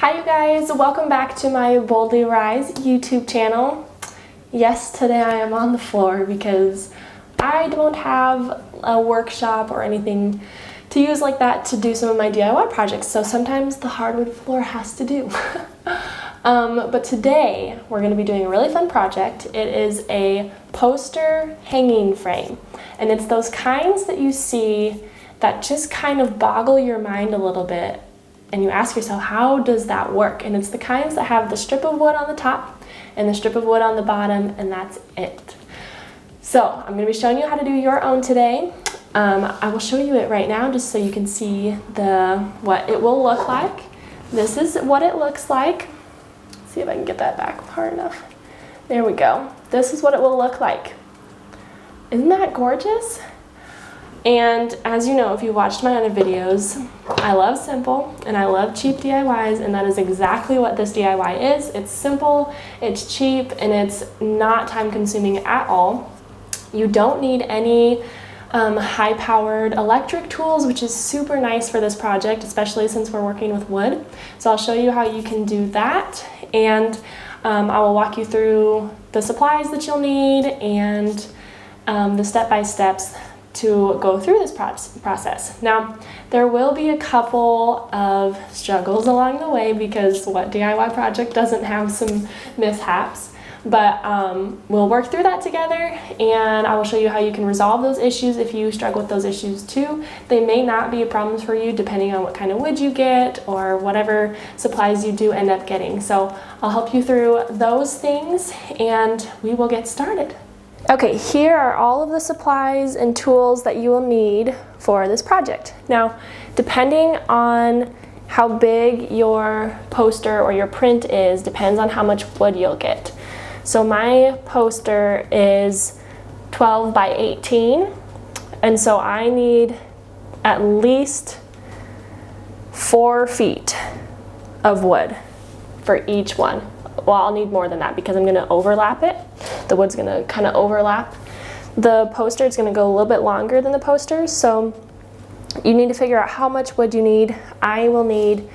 Hi you guys, welcome back to my Boldly Rise YouTube channel. Yes, today I am on the floor because I don't have a workshop or anything to use like that to do some of my DIY projects, so sometimes the hardwood floor has to do. But today we're going to be doing a really fun project. It is a poster hanging frame, and it's those kinds that you see that just kind of boggle your mind a little bit, and you ask yourself, how does that work? And it's the kinds that have the strip of wood on the top and the strip of wood on the bottom, and that's it. So I'm going to be showing you how to do your own today. I will show you it right now just so you can see what it will look like. This is what it looks like. Let's see if I can get that back hard enough. There we go. This is what it will look like. Isn't that gorgeous? And as you know, if you watched my other videos, I love simple and I love cheap DIYs, and that is exactly what this DIY is. It's simple, it's cheap, and it's not time consuming at all. You don't need any high-powered electric tools, which is super nice for this project, especially since we're working with wood. So I'll show you how you can do that, and I will walk you through the supplies that you'll need and the step-by-steps to go through this process. Now, there will be a couple of struggles along the way because what DIY project doesn't have some mishaps, but we'll work through that together, and I will show you how you can resolve those issues if you struggle with those issues too. They may not be problems for you depending on what kind of wood you get or whatever supplies you do end up getting. So I'll help you through those things and we will get started. Okay, here are all of the supplies and tools that you will need for this project. Now, depending on how big your poster or your print is, depends on how much wood you'll get. So my poster is 12 by 18, and so I need at least 4 feet of wood for each one. Well, I'll need more than that because I'm going to overlap it. The wood's going to kind of overlap. The poster is going to go a little bit longer than the poster, so you need to figure out how much wood you need. I will need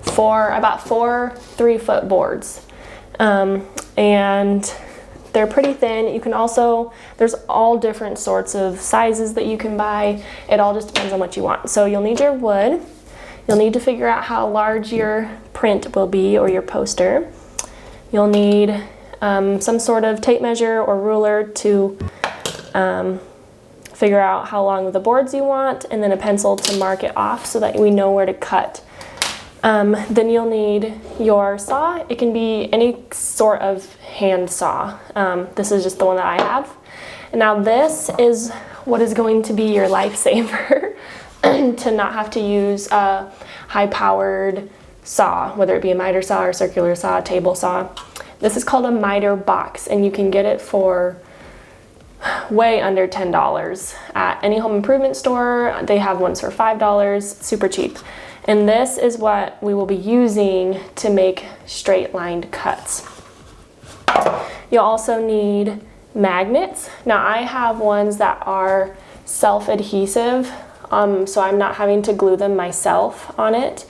about 4 3-foot boards, and they're pretty thin. You can also, there's all different sorts of sizes that you can buy. It all just depends on what you want. So you'll need your wood. You'll need to figure out how large your print will be or your poster. You'll need some sort of tape measure or ruler to figure out how long of the boards you want, and then a pencil to mark it off so that we know where to cut. Then you'll need your saw. It can be any sort of hand saw. This is just the one that I have. And now this is what is going to be your lifesaver to not have to use a high-powered saw, whether it be a miter saw or circular saw, table saw. This is called a miter box, and you can get it for way under $10 at any home improvement store. They have ones for $5, super cheap. And this is what we will be using to make straight lined cuts. You'll also need magnets. Now I have ones that are self-adhesive, so I'm not having to glue them myself on it,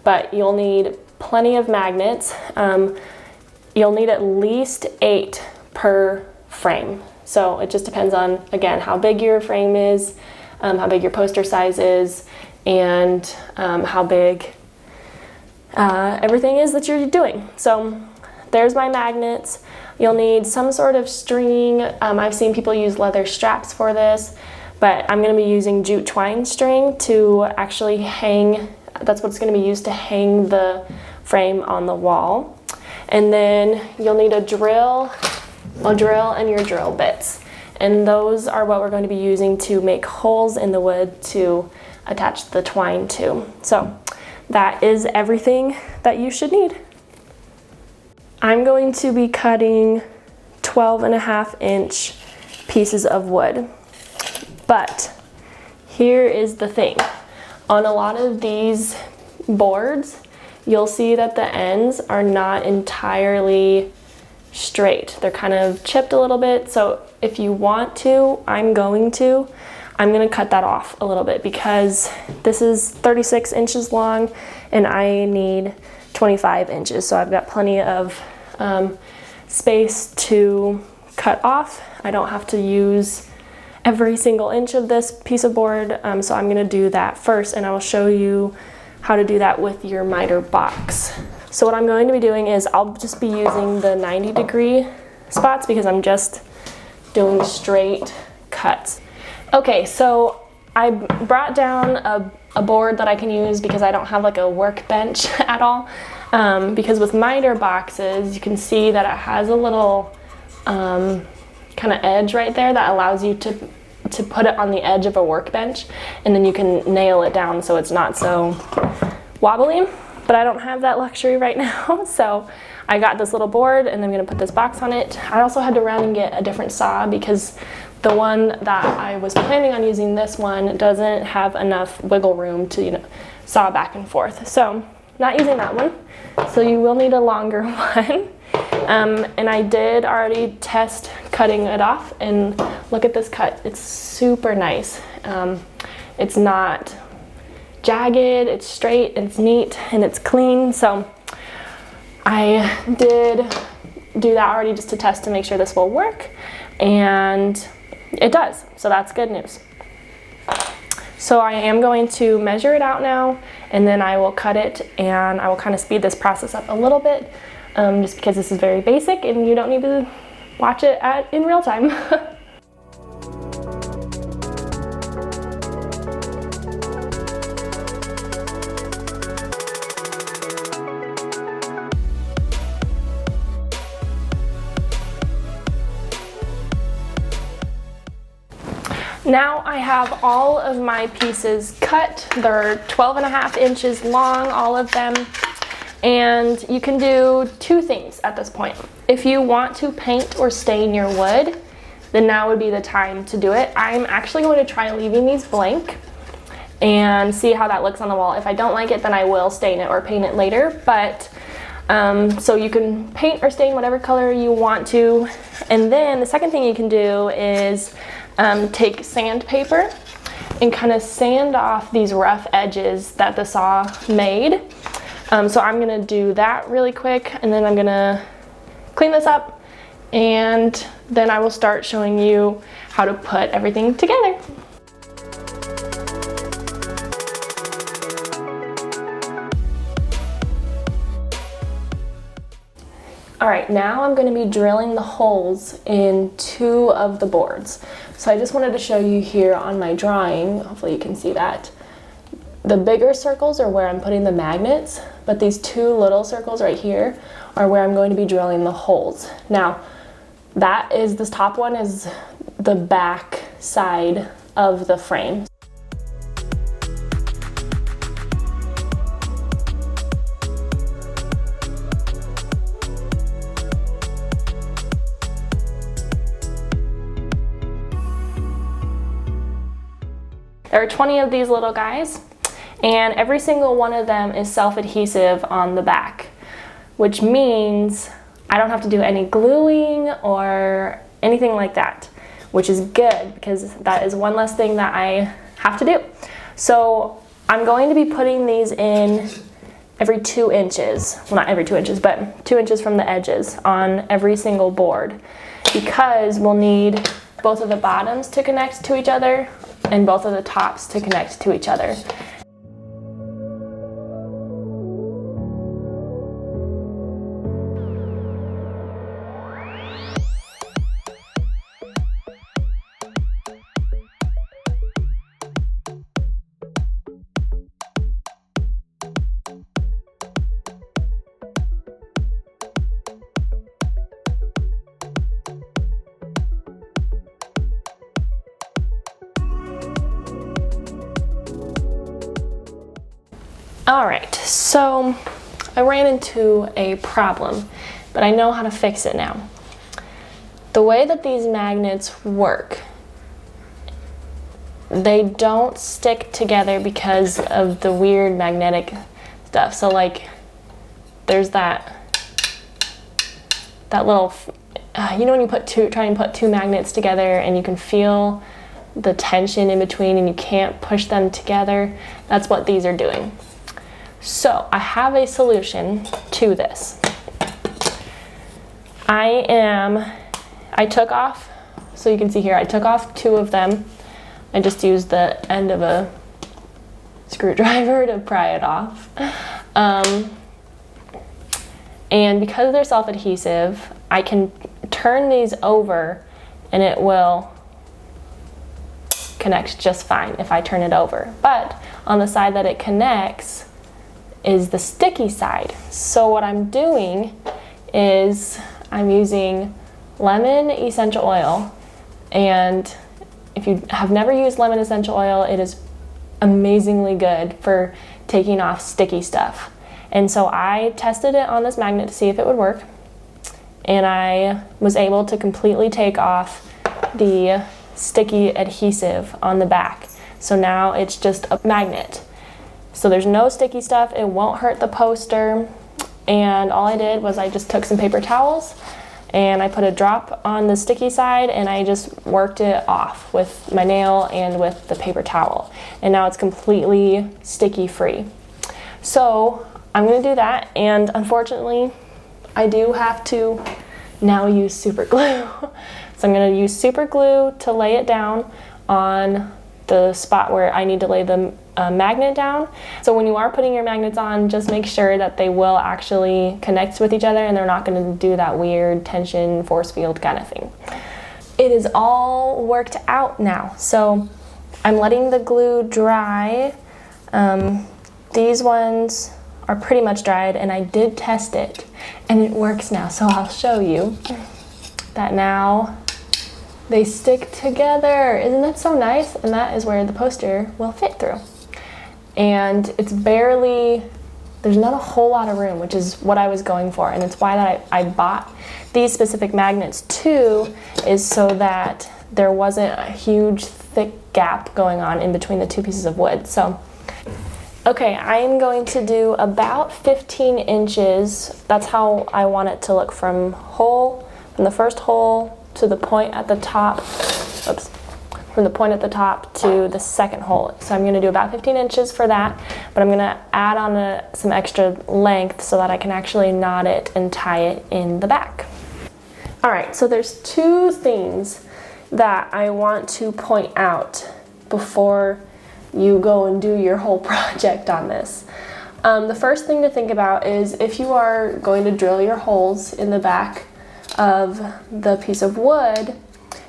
but you'll need plenty of magnets. You'll need at least 8 per frame. So it just depends on, again, how big your frame is, how big your poster size is, and how big everything is that you're doing. So there's my magnets. You'll need some sort of string. I've seen people use leather straps for this, but I'm going to be using jute twine string to actually hang. That's what's going to be used to hang the frame on the wall. And then you'll need a drill and your drill bits. And those are what we're going to be using to make holes in the wood to attach the twine to. So that is everything that you should need. I'm going to be cutting 12.5-inch pieces of wood. But here is the thing. On a lot of these boards, you'll see that the ends are not entirely straight. They're kind of chipped a little bit. So if you want to, I'm going to cut that off a little bit because this is 36 inches long and I need 25 inches. So I've got plenty of space to cut off. I don't have to use every single inch of this piece of board, so I'm gonna do that first, and I will show you how to do that with your miter box. So what I'm going to be doing is I'll just be using the 90-degree spots because I'm just doing straight cuts. Okay, so I brought down a board that I can use because I don't have like a workbench at all. Because with miter boxes, you can see that it has a little kind of edge right there that allows you to put it on the edge of a workbench, and then you can nail it down so it's not so wobbly. But I don't have that luxury right now, so I got this little board and I'm gonna put this box on it. I also had to run and get a different saw because the one that I was planning on using, this one, doesn't have enough wiggle room to, you know, saw back and forth. So not using that one, so you will need a longer one. And I did already test cutting it off, and look at this cut. It's super nice. It's not jagged, it's straight, it's neat, and it's clean. So I did do that already just to test to make sure this will work, and it does, so that's good news. So I am going to measure it out now, and then I will cut it, and I will kind of speed this process up a little bit, just because this is very basic and you don't need to watch it in real time. Now I have all of my pieces cut. They're 12.5 inches long, all of them. And you can do two things at this point. If you want to paint or stain your wood, then now would be the time to do it. I'm actually going to try leaving these blank and see how that looks on the wall. If I don't like it, then I will stain it or paint it later. But so you can paint or stain whatever color you want to. And then the second thing you can do is take sandpaper and kind of sand off these rough edges that the saw made. So I'm gonna do that really quick, and then I'm gonna clean this up, and then I will start showing you how to put everything together. All right, now I'm gonna be drilling the holes in 2 of the boards. So I just wanted to show you here on my drawing, hopefully you can see that. The bigger circles are where I'm putting the magnets, but these 2 little circles right here are where I'm going to be drilling the holes. Now, this top one is the back side of the frame. There are 20 of these little guys, and every single one of them is self-adhesive on the back, which means I don't have to do any gluing or anything like that, which is good because that is one less thing that I have to do. So I'm going to be putting these in every 2 inches, well, not every 2 inches, but 2 inches from the edges on every single board, because we'll need both of the bottoms to connect to each other and both of the tops to connect to each other. All right, so I ran into a problem, but I know how to fix it now. The way that these magnets work, they don't stick together because of the weird magnetic stuff. So like, there's that little, you know when you try and put 2 magnets together and you can feel the tension in between and you can't push them together? That's what these are doing. So I have a solution to this. I took off, so you can see here, I took off 2 of them. I just used the end of a screwdriver to pry it off. And because they're self-adhesive, I can turn these over and it will connect just fine if I turn it over. But on the side that it connects is the sticky side. So what I'm doing is I'm using lemon essential oil, and if you have never used lemon essential oil, it is amazingly good for taking off sticky stuff. And so I tested it on this magnet to see if it would work, and I was able to completely take off the sticky adhesive on the back. So now it's just a magnet. So there's no sticky stuff, it won't hurt the poster, and all I did was I just took some paper towels and I put a drop on the sticky side and I just worked it off with my nail and with the paper towel. And now it's completely sticky free. So I'm gonna do that, and unfortunately I do have to now use super glue. So I'm gonna use super glue to lay it down on the spot where I need to lay the magnet down. So when you are putting your magnets on, just make sure that they will actually connect with each other and they're not going to do that weird tension force field kind of thing. It is all worked out now. So I'm letting the glue dry. These ones are pretty much dried, and I did test it and it works now. So I'll show you that now they stick together. Isn't that so nice? And that is where the poster will fit through. And it's barely, there's not a whole lot of room, which is what I was going for. And it's why that I bought these specific magnets too, is so that there wasn't a huge thick gap going on in between the 2 pieces of wood. So, okay, I'm going to do about 15 inches. That's how I want it to look from the first hole to the point at the top, oops, from the point at the top to the second hole. So I'm going to do about 15 inches for that, but I'm going to add on some extra length so that I can actually knot it and tie it in the back. All right, so there's 2 things that I want to point out before you go and do your whole project on this. The first thing to think about is if you are going to drill your holes in the back of the piece of wood,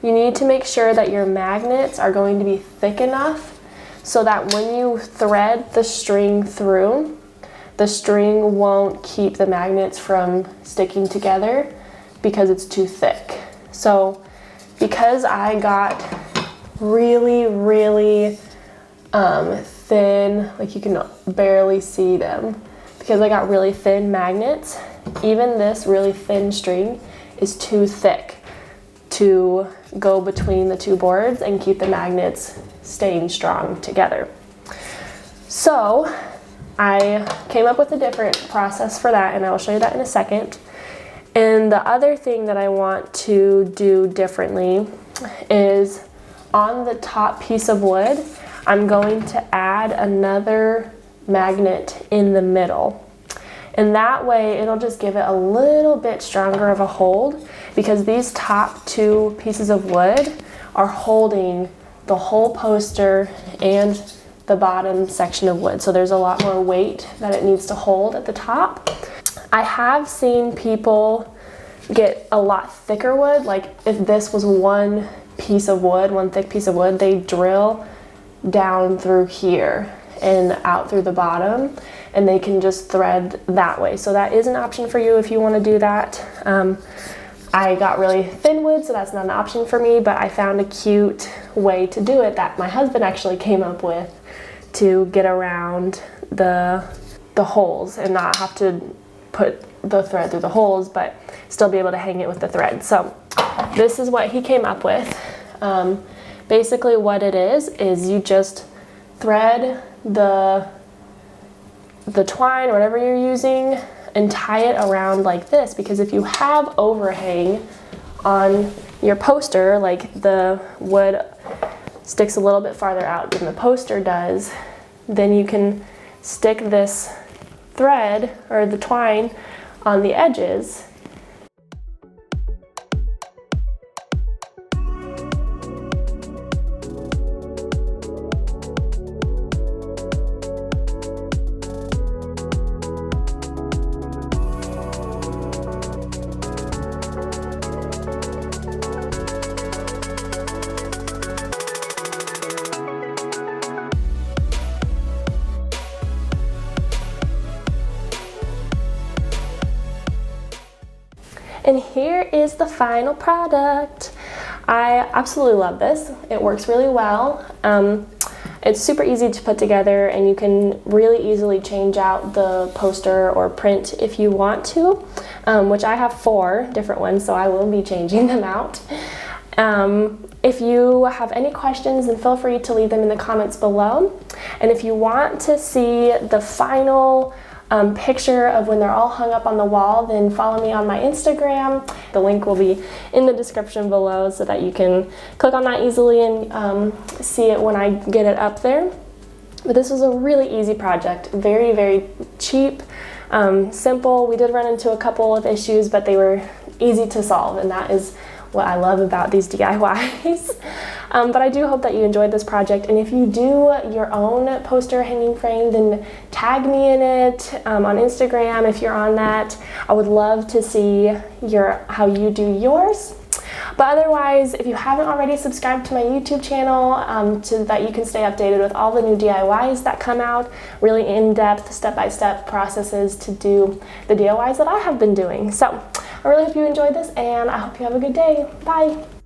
you need to make sure that your magnets are going to be thick enough so that when you thread the string through, the string won't keep the magnets from sticking together because it's too thick. So because I got really thin, like you can barely see them, because I got really thin magnets, even this really thin string is too thick to go between the 2 boards and keep the magnets staying strong together. So I came up with a different process for that, and I will show you that in a second. And the other thing that I want to do differently is on the top piece of wood, I'm going to add another magnet in the middle. And that way it'll just give it a little bit stronger of a hold, because these top 2 pieces of wood are holding the whole poster and the bottom section of wood. So there's a lot more weight that it needs to hold at the top. I have seen people get a lot thicker wood, like if this was one piece of wood, one thick piece of wood, they drill down through here and out through the bottom, and they can just thread that way. So that is an option for you if you want to do that. I got really thin wood, so that's not an option for me, but I found a cute way to do it that my husband actually came up with to get around the holes and not have to put the thread through the holes, but still be able to hang it with the thread. So this is what he came up with. Basically what it is you just thread the twine or whatever you're using and tie it around like this, because if you have overhang on your poster, like the wood sticks a little bit farther out than the poster does, then you can stick this thread or the twine on the edges. And here is the final product. I absolutely love this. It works really well. It's super easy to put together, and you can really easily change out the poster or print if you want to, which I have 4 different ones, so I will be changing them out. If you have any questions, then feel free to leave them in the comments below. And if you want to see the final picture of when they're all hung up on the wall, then follow me on my Instagram. The link will be in the description below so that you can click on that easily and see it when I get it up there. But this was a really easy project, very, very cheap, simple. We did run into a couple of issues, but they were easy to solve, and that is what I love about these DIYs. But I do hope that you enjoyed this project, and if you do your own poster hanging frame, then tag me in it on Instagram if you're on that. I would love to see how you do yours. But otherwise, if you haven't already subscribed to my YouTube channel so that you can stay updated with all the new DIYs that come out, really in-depth, step-by-step processes to do the DIYs that I have been doing. So I really hope you enjoyed this, and I hope you have a good day. Bye!